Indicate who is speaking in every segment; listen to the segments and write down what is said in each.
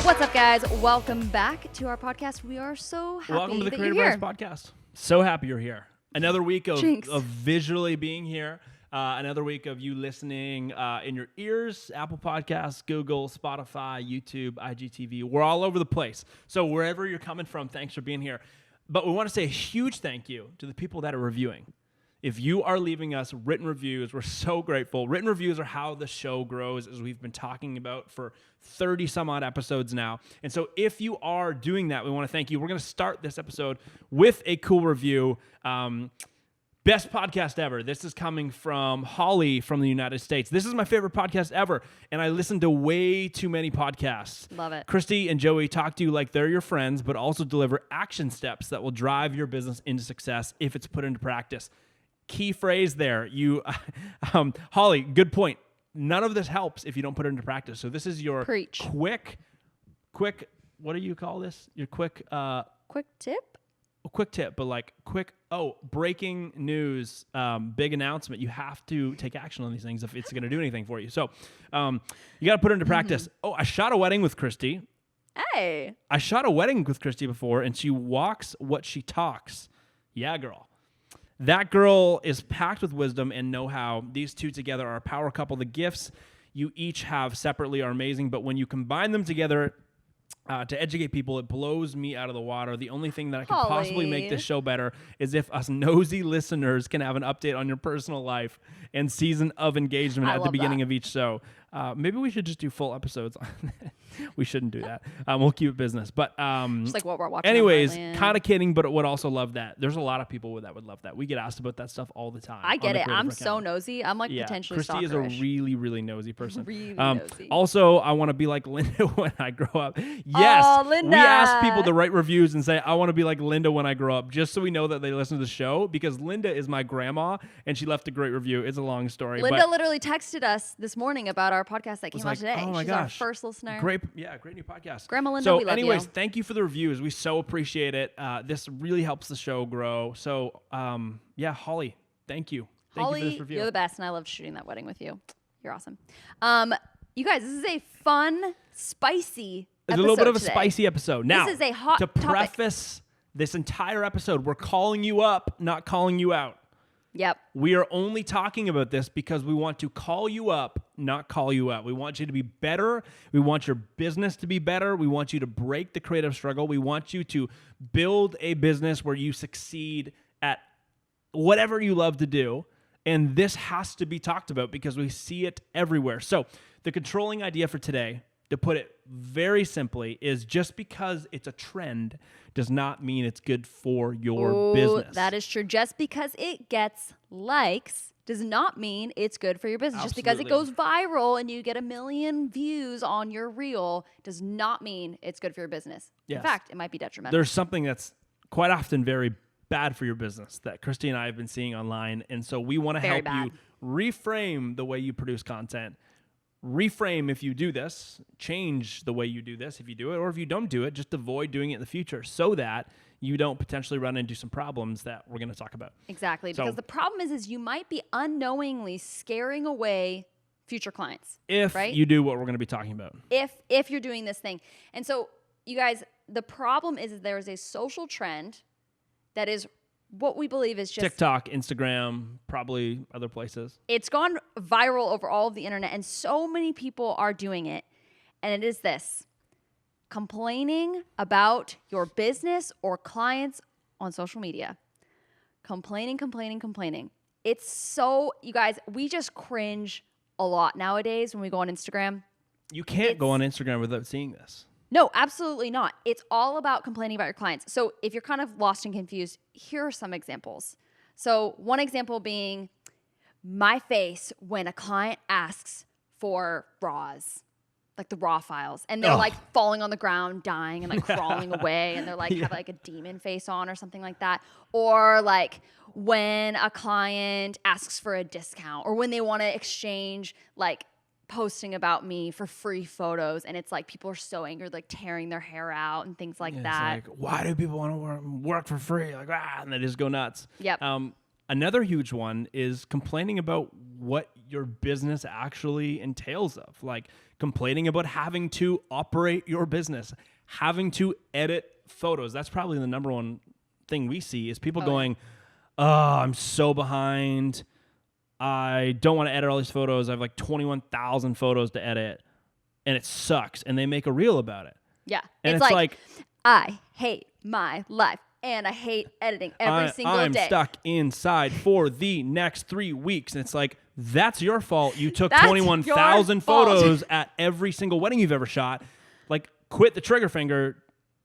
Speaker 1: What's up, guys? Welcome back to our podcast. We are so happy
Speaker 2: Welcome to the
Speaker 1: that
Speaker 2: Creative
Speaker 1: you're
Speaker 2: Rise
Speaker 1: here.
Speaker 2: Podcast. So happy you're here. Another week of
Speaker 1: Jinx.
Speaker 2: visually being here. Another week of you listening in your ears. Apple Podcasts, Google, Spotify, YouTube, IGTV. We're all over the place. So wherever you're coming from, thanks for being here. But we want to say a huge thank you to the people that are reviewing. If you are leaving us written reviews, we're so grateful. Written reviews are how the show grows, as we've been talking about for 30 some odd episodes now. And so if you are doing that, we want to thank you. We're going to start this episode with a cool review. Best podcast ever. This is coming from Holly from the United States. This is my favorite podcast ever, and I listen to way too many podcasts.
Speaker 1: Love it.
Speaker 2: Christy and Joey talk to you like they're your friends, but also deliver action steps that will drive your business into success if it's put into practice. Key phrase there. Holly, good point. None of this helps if you don't put it into practice. So this is your
Speaker 1: Preach.
Speaker 2: quick, what do you call this? Your quick
Speaker 1: tip?
Speaker 2: quick tip, but like breaking news, big announcement. You have to take action on these things if it's going to do anything for you. So you got to put it into practice. Oh, I shot a wedding with Christy.
Speaker 1: Hey.
Speaker 2: I shot a wedding with Christy before, and she walks what she talks. Yeah, girl. That girl is packed with wisdom and know-how. These two together are a power couple. The gifts you each have separately are amazing, but when you combine them together to educate people, it blows me out of the water. The only thing that I can possibly make this show better is if us nosy listeners can have an update on your personal life and season of engagement at the beginning of each show. Maybe we should just do full episodes on that. We shouldn't do that. We'll keep it business. But
Speaker 1: just like what we're watching.
Speaker 2: anyways, kind of kidding, but would also love that. There's a lot of people that would love that. We get asked about that stuff all the time.
Speaker 1: I get it. I'm so nosy. I'm like potentially
Speaker 2: Christy is a
Speaker 1: stalkerish.
Speaker 2: really, really nosy person.
Speaker 1: Really nosy.
Speaker 2: Also, I want to be like Linda when I grow up. Yes,
Speaker 1: Linda.
Speaker 2: we ask people to write reviews and say, I want to be like Linda when I grow up, just so we know that they listen to the show, because Linda is my grandma, and she left a great review. It's a long story.
Speaker 1: Linda literally texted us this morning about our podcast that came out today.
Speaker 2: Oh my
Speaker 1: She's
Speaker 2: gosh.
Speaker 1: our first listener.
Speaker 2: Great new podcast.
Speaker 1: Grandma Linda,
Speaker 2: so
Speaker 1: we love
Speaker 2: anyways,
Speaker 1: you.
Speaker 2: thank you for the reviews. We so appreciate it. This really helps the show grow. So Holly, thank you. Thank you for this review.
Speaker 1: You're the best, and I loved shooting that wedding with you. You're awesome. You guys, this is a fun, spicy
Speaker 2: It's
Speaker 1: episode
Speaker 2: a little bit of a
Speaker 1: today.
Speaker 2: spicy episode. Now,
Speaker 1: This is a hot
Speaker 2: to
Speaker 1: topic.
Speaker 2: preface this entire episode, we're calling you up, not calling you out.
Speaker 1: Yep.
Speaker 2: We are only talking about this because we want to call you up, not call you out. We want you to be better. We want your business to be better. We want you to break the creative struggle. We want you to build a business where you succeed at whatever you love to do. And this has to be talked about because we see it everywhere. So the controlling idea for today, to put it very simply, is just because it's a trend does not mean it's good for your business.
Speaker 1: That is true. Just because it gets likes does not mean it's good for your business. Just because it goes viral and you get 1 million views on your reel does not mean it's good for your business.
Speaker 2: Yes.
Speaker 1: In fact, it might be detrimental.
Speaker 2: There's something that's quite often very bad for your business that Christy and I have been seeing online. And so we want to help you reframe the way you produce content. Reframe if you do this, change the way you do this if you do it, or if you don't do it, just avoid doing it in the future so that you don't potentially run into some problems that we're going to talk about.
Speaker 1: Exactly. Because the problem is you might be unknowingly scaring away future clients.
Speaker 2: If you do what we're going to be talking about.
Speaker 1: If you're doing this thing. And so, you guys, the problem is there is a social trend that is what we believe is just
Speaker 2: TikTok, Instagram, probably other places.
Speaker 1: It's gone viral over all of the internet, and so many people are doing it. And it is this: complaining about your business or clients on social media. Complaining. It's so, you guys, we just cringe a lot nowadays when we go on Instagram.
Speaker 2: You can't go on Instagram without seeing this.
Speaker 1: No, absolutely not. It's all about complaining about your clients. So if you're kind of lost and confused, here are some examples. So one example being my face when a client asks for raws, like the raw files, and they're like falling on the ground, dying and like crawling away, and they're like have like a demon face on or something like that. Or like when a client asks for a discount, or when they want to exchange like posting about me for free photos, and it's like people are so angry, like tearing their hair out and things like that.
Speaker 2: It's like, why do people want to work for free? Like, and they just go nuts.
Speaker 1: Yep.
Speaker 2: Another huge one is complaining about what your business actually entails of, like complaining about having to operate your business, having to edit photos. That's probably the number one thing we see is people going, oh, I'm so behind. I don't want to edit all these photos. I have like 21,000 photos to edit and it sucks. And they make a reel about it.
Speaker 1: Yeah.
Speaker 2: And it's like
Speaker 1: I hate my life and I hate editing every single
Speaker 2: I'm
Speaker 1: day.
Speaker 2: stuck inside for the next 3 weeks. And it's like, that's your fault. You took
Speaker 1: That's
Speaker 2: 21,000
Speaker 1: your fault.
Speaker 2: photos at every single wedding you've ever shot. Like, quit the trigger finger.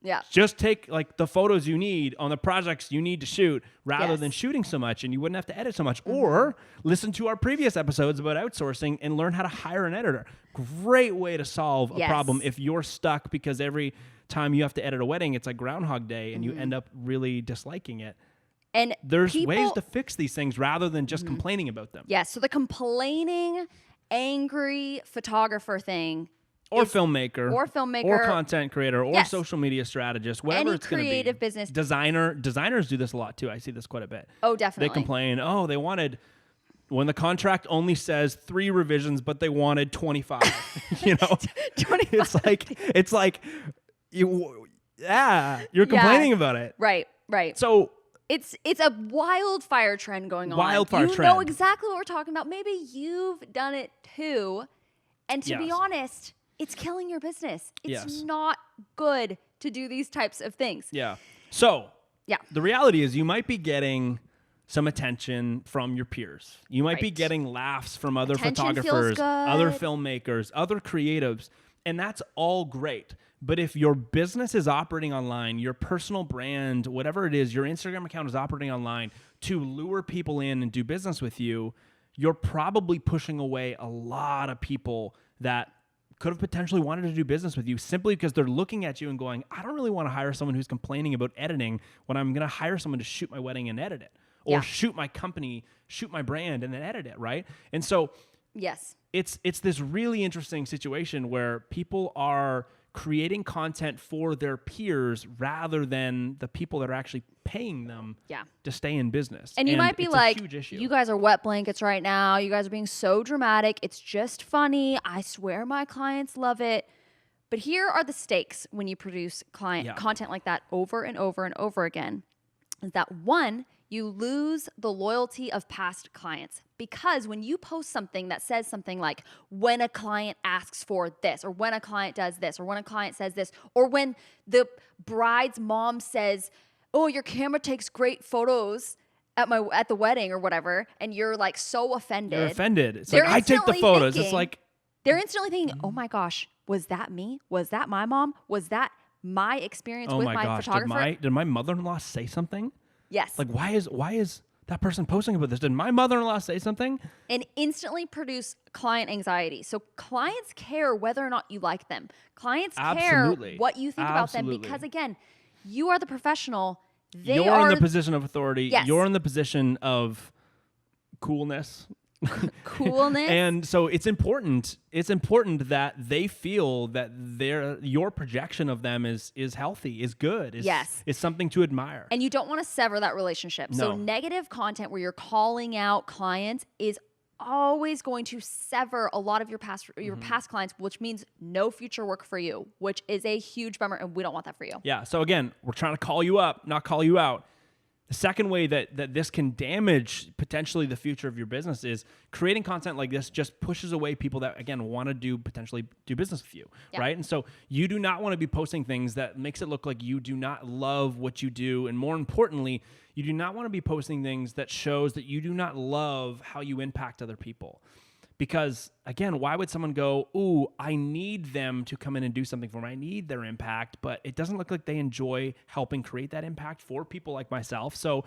Speaker 1: Yeah.
Speaker 2: Just take like the photos you need on the projects you need to shoot rather
Speaker 1: Yes.
Speaker 2: than shooting so much, and you wouldn't have to edit so much. Or listen to our previous episodes about outsourcing and learn how to hire an editor. Great way to solve a
Speaker 1: Yes.
Speaker 2: problem if you're stuck because every time you have to edit a wedding, it's like Groundhog Day and you end up really disliking it.
Speaker 1: And
Speaker 2: There's ways to fix these things rather than just complaining about them.
Speaker 1: Yes. So the complaining, angry photographer thing.
Speaker 2: Or
Speaker 1: is-
Speaker 2: filmmaker. Or content creator. Or
Speaker 1: Yes.
Speaker 2: social media strategist. Whatever
Speaker 1: Any
Speaker 2: it's going to be.
Speaker 1: creative business.
Speaker 2: Designers do this a lot too. I see this quite a bit.
Speaker 1: Oh, definitely.
Speaker 2: They complain, they wanted, when the contract only says 3 revisions, but they wanted 25.
Speaker 1: 25.
Speaker 2: It's like, you're complaining about it.
Speaker 1: Right. Right.
Speaker 2: So
Speaker 1: It's a wildfire trend going on.
Speaker 2: Wildfire
Speaker 1: you
Speaker 2: trend.
Speaker 1: know exactly what we're talking about. Maybe you've done it too. And to be
Speaker 2: Yes.
Speaker 1: honest, it's killing your business. It's
Speaker 2: Yes.
Speaker 1: not good to do these types of things.
Speaker 2: yeah. So
Speaker 1: Yeah.
Speaker 2: the reality is you might be getting some attention from your peers. You might be
Speaker 1: Right.
Speaker 2: getting laughs from other
Speaker 1: Attention feels
Speaker 2: photographers, other
Speaker 1: good.
Speaker 2: filmmakers, other creatives, and that's all great. But if your business is operating online, your personal brand, whatever it is, your Instagram account is operating online to lure people in and do business with you, you're probably pushing away a lot of people that could have potentially wanted to do business with you simply because they're looking at you and going, I don't really want to hire someone who's complaining about editing when I'm going to hire someone to shoot my wedding and edit it, or
Speaker 1: Yeah.
Speaker 2: shoot my company, shoot my brand and then edit it, right? And so
Speaker 1: Yes.
Speaker 2: it's this really interesting situation where people are creating content for their peers rather than the people that are actually paying them
Speaker 1: Yeah.
Speaker 2: to stay in business.
Speaker 1: And you might be
Speaker 2: it's
Speaker 1: like,
Speaker 2: a huge issue.
Speaker 1: you guys are wet blankets right now. You guys are being so dramatic. It's just funny. I swear my clients love it. But here are the stakes when you produce content like that over and over and over again. Is that one, you lose the loyalty of past clients. Because when you post something that says something like, when a client asks for this, or when a client does this, or when a client says this, or when the bride's mom says, oh, your camera takes great photos at the wedding or whatever, and you're like so offended.
Speaker 2: They're offended. It's
Speaker 1: They're
Speaker 2: like, I take the
Speaker 1: instantly
Speaker 2: photos.
Speaker 1: thinking-
Speaker 2: It's like,
Speaker 1: They're instantly thinking, oh my gosh, was that me? Was that my mom? Was that my experience
Speaker 2: oh
Speaker 1: with
Speaker 2: my
Speaker 1: my
Speaker 2: gosh,
Speaker 1: photographer?
Speaker 2: did my mother-in-law say something?
Speaker 1: Yes.
Speaker 2: Like, why is that person posting about this? Did my mother-in-law say something?
Speaker 1: And instantly produce client anxiety. So clients care whether or not you like them. Clients
Speaker 2: Absolutely.
Speaker 1: care what you think about them
Speaker 2: Absolutely.
Speaker 1: because, again, you are the professional.
Speaker 2: You're in the position of authority.
Speaker 1: Yes.
Speaker 2: You're in the position of coolness.
Speaker 1: coolness.
Speaker 2: And so it's important that they feel that your projection of them is healthy, is good, is something to admire.
Speaker 1: And you don't want to sever that relationship. So
Speaker 2: No.
Speaker 1: negative content where you're calling out clients is always going to sever a lot of your past clients, which means no future work for you, which is a huge bummer, and we don't want that for you.
Speaker 2: Yeah. So again, we're trying to call you up, not call you out. The second way that this can damage potentially the future of your business is creating content like this just pushes away people that, again, want to potentially do business with you, right? And so you do not want to be posting things that makes it look like you do not love what you do. And more importantly, you do not want to be posting things that shows that you do not love how you impact other people. Because, again, why would someone go, ooh, I need them to come in and do something for me. I need their impact, but it doesn't look like they enjoy helping create that impact for people like myself. So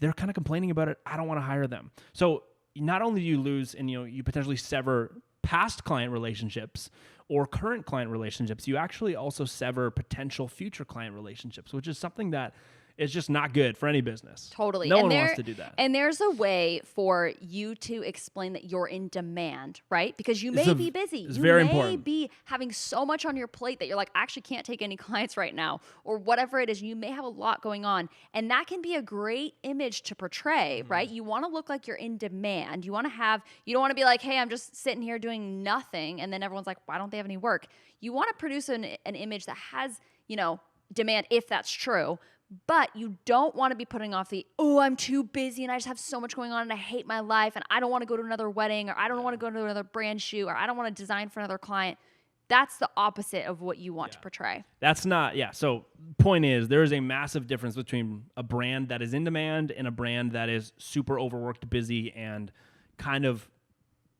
Speaker 2: they're kind of complaining about it. I don't want to hire them. So not only do you lose and you potentially sever past client relationships or current client relationships, you actually also sever potential future client relationships, which is something that is just not good for any business.
Speaker 1: Totally.
Speaker 2: No
Speaker 1: And
Speaker 2: one
Speaker 1: there-
Speaker 2: wants to do that.
Speaker 1: And there's a way for you to explain that you're in demand, right? Because you may be busy.
Speaker 2: It's
Speaker 1: You
Speaker 2: very
Speaker 1: may
Speaker 2: important.
Speaker 1: be having so much on your plate that you're like, I actually can't take any clients right now, or whatever it is. You may have a lot going on. And that can be a great image to portray, right? You want to look like you're in demand. You don't want to be like, hey, I'm just sitting here doing nothing. And then everyone's like, why don't they have any work? You want to produce an image that has, demand, if that's true. But you don't want to be putting off I'm too busy and I just have so much going on and I hate my life and I don't want to go to another wedding, or I don't want to go to another brand shoot, or I don't want to design for another client. That's the opposite of what you want to portray.
Speaker 2: That's not, So point is, there is a massive difference between a brand that is in demand and a brand that is super overworked, busy, and kind of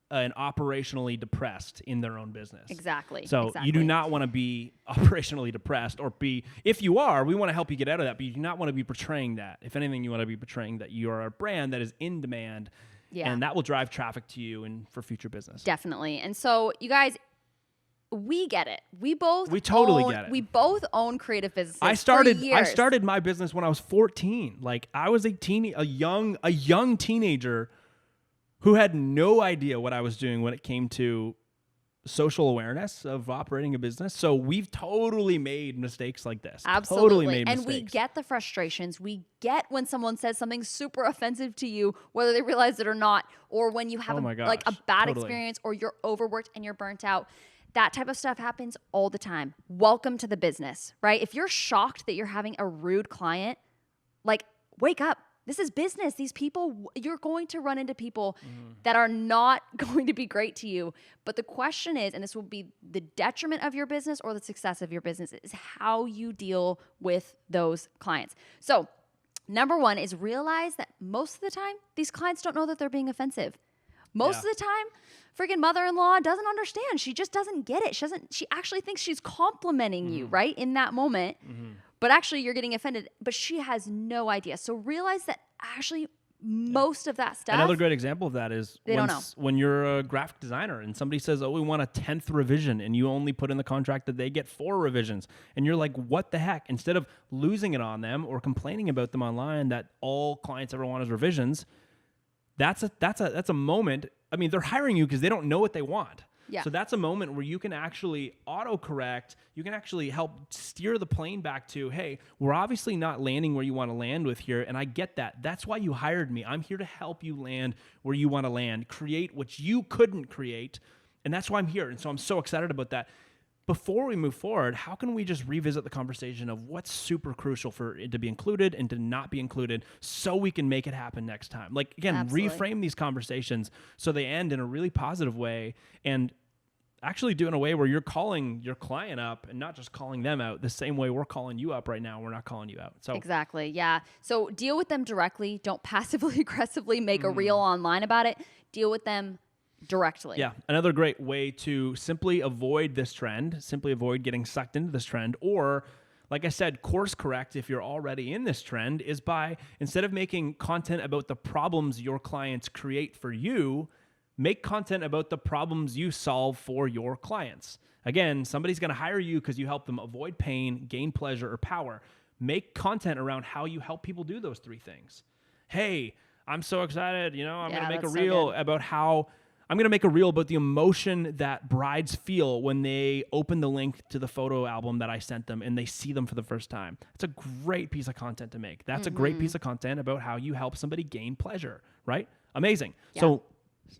Speaker 2: and operationally depressed in their own business.
Speaker 1: Exactly.
Speaker 2: So you do not want to be operationally depressed, or if you are, we want to help you get out of that, but you do not want to be portraying that. If anything, you want to be portraying that you are a brand that is in demand, and that will drive traffic to you and for future business.
Speaker 1: Definitely. And so you guys, we get it. We
Speaker 2: totally get it.
Speaker 1: We both own creative businesses.
Speaker 2: I
Speaker 1: for years.
Speaker 2: started my business when I was 14. Like, I was a young teenager who had no idea what I was doing when it came to social awareness of operating a business. So we've totally made mistakes like this.
Speaker 1: Absolutely.
Speaker 2: Totally made
Speaker 1: and
Speaker 2: mistakes.
Speaker 1: we get the frustrations. We get when someone says something super offensive to you, whether they realize it or not, or when you have a bad
Speaker 2: Totally.
Speaker 1: experience, or you're overworked and you're burnt out. That type of stuff happens all the time. Welcome to the business, right? If you're shocked that you're having a rude client, like, wake up. This is business. These people, you're going to run into people that are not going to be great to you. But the question is, and this will be the detriment of your business or the success of your business, is how you deal with those clients. So number one is realize that most of the time, these clients don't know that they're being offensive. Most of the time, freaking mother-in-law doesn't understand. She just doesn't get it. She actually thinks she's complimenting you, right, in that moment. But actually, you're getting offended. But she has no idea. So realize that actually most of that stuff.
Speaker 2: Another great example of that is
Speaker 1: don't know.
Speaker 2: when you're a graphic designer and somebody says, we want a 10th revision, and you only put in the contract that they get 4 revisions. And you're like, what the heck? Instead of losing it on them or complaining about them online that all clients ever want is revisions, that's a moment. I mean, they're hiring you because they don't know what they want.
Speaker 1: Yeah.
Speaker 2: So that's a moment where you can actually autocorrect. You can actually help steer the plane back to, hey, we're obviously not landing where you want to land with here. And I get that. That's why you hired me. I'm here to help you land where you want to land, create what you couldn't create. And that's why I'm here. And so I'm so excited about that. Before we move forward, how can we just revisit the conversation of what's super crucial for it to be included and to not be included so we can make it happen next time? Like, again,
Speaker 1: Absolutely.
Speaker 2: reframe these conversations so they end in a really positive way, and actually do it in a way where you're calling your client up and not just calling them out the same way we're calling you up right now. We're not calling you out. So
Speaker 1: Exactly. Yeah. So deal with them directly. Don't passively aggressively make a reel online about it. Deal with them directly.
Speaker 2: yeah, another great way to simply avoid this trend, simply avoid getting sucked into this trend, or like I said, course correct if you're already in this trend, is by, instead of making content about the problems your clients create for you, make content about the problems you solve for your clients. Again, somebody's going to hire you because you help them avoid pain, gain pleasure, or power. Make content around how you help people do those 3 things. Hey, I'm so excited. I'm going to make a
Speaker 1: that's so
Speaker 2: reel
Speaker 1: good.
Speaker 2: about how I'm going to make a reel about the emotion that brides feel when they open the link to the photo album that I sent them and they see them for the first time. It's a great piece of content to make. That's a great piece of content about how you help somebody gain pleasure, right? Amazing.
Speaker 1: Yeah.
Speaker 2: So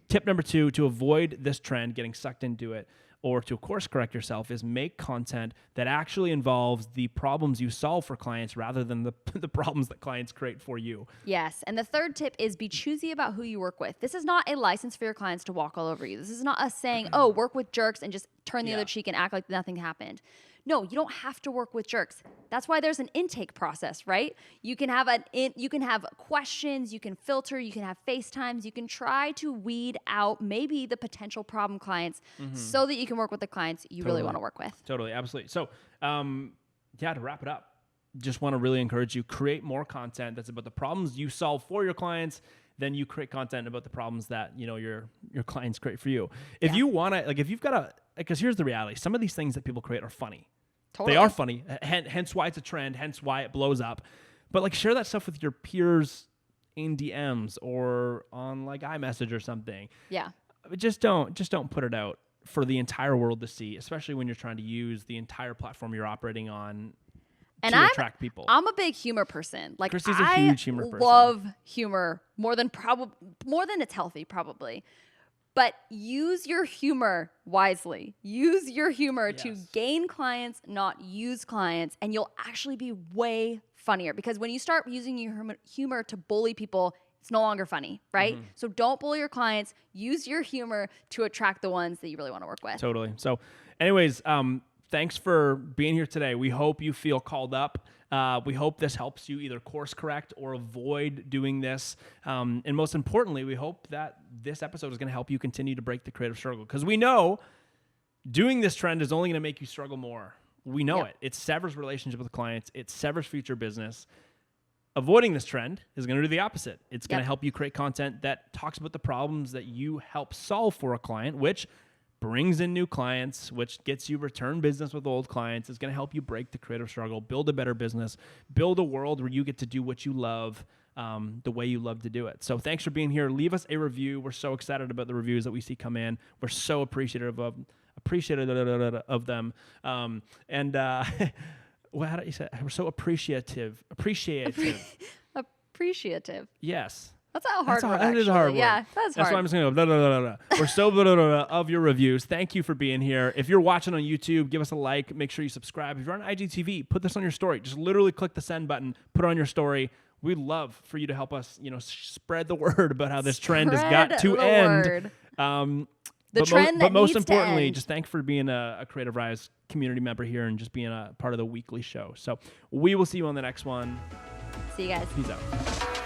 Speaker 2: tip number 2 to avoid this trend, getting sucked into it, or to course correct yourself, is make content that actually involves the problems you solve for clients rather than the problems that clients create for you.
Speaker 1: Yes. And the third tip is be choosy about who you work with. This is not a license for your clients to walk all over you. This is not us saying, work with jerks and just turn the other cheek and act like nothing happened. No, you don't have to work with jerks. That's why there's an intake process, right? You can have questions, you can filter, you can have FaceTimes, you can try to weed out maybe the potential problem clients so that you can work with the clients you really want to work with.
Speaker 2: Totally, absolutely. So, to wrap it up, just want to really encourage you, create more content that's about the problems you solve for your clients. Then you create content about the problems that your clients create for you. If you want to, if you've got because here's the reality: some of these things that people create are funny.
Speaker 1: Totally.
Speaker 2: They are funny, hence why it's a trend, hence why it blows up. But like share that stuff with your peers in DMs or on like iMessage or something.
Speaker 1: Yeah.
Speaker 2: Just don't put it out for the entire world to see, especially when you're trying to use the entire platform you're operating on to attract people.
Speaker 1: I'm a big humor person. Like
Speaker 2: Christy's a huge humor person.
Speaker 1: I love humor more than it's healthy, probably. But use your humor wisely. Use your humor to gain clients, not use clients, and you'll actually be way funnier. Because when you start using your humor to bully people, it's no longer funny, right? Mm-hmm. So don't bully your clients. Use your humor to attract the ones that you really want to work with.
Speaker 2: Totally. So anyways, thanks for being here today. We hope you feel called up. We hope this helps you either course correct or avoid doing this. And most importantly, we hope that this episode is going to help you continue to break the creative struggle. Because we know doing this trend is only going to make you struggle more. We know it. It severs relationship with clients. It severs future business. Avoiding this trend is going to do the opposite. It's going to help you create content that talks about the problems that you help solve for a client, which brings in new clients, which gets you return business with old clients. It's going to help you break the creative struggle, build a better business, build a world where you get to do what you love the way you love to do it. So thanks for being here. Leave us a review. We're so excited about the reviews that we see come in. We're so appreciative of them. Well, how do you say it? We're so appreciative. Appreciative.
Speaker 1: That's
Speaker 2: Yes.
Speaker 1: a hard word.
Speaker 2: That is a hard word.
Speaker 1: Yeah, that's hard.
Speaker 2: That's why I'm just going to go blah, blah, blah, blah. We're so blah, blah, blah, blah of your reviews. Thank you for being here. If you're watching on YouTube, give us a like. Make sure you subscribe. If you're on IGTV, put this on your story. Just literally click the send button. Put it on your story. We'd love for you to help us, spread the word about how this trend has got to end. But most importantly, just thank you for being a Creative Rise community member here and just being a part of the weekly show. So we will see you on the next one.
Speaker 1: See you guys.
Speaker 2: Peace out.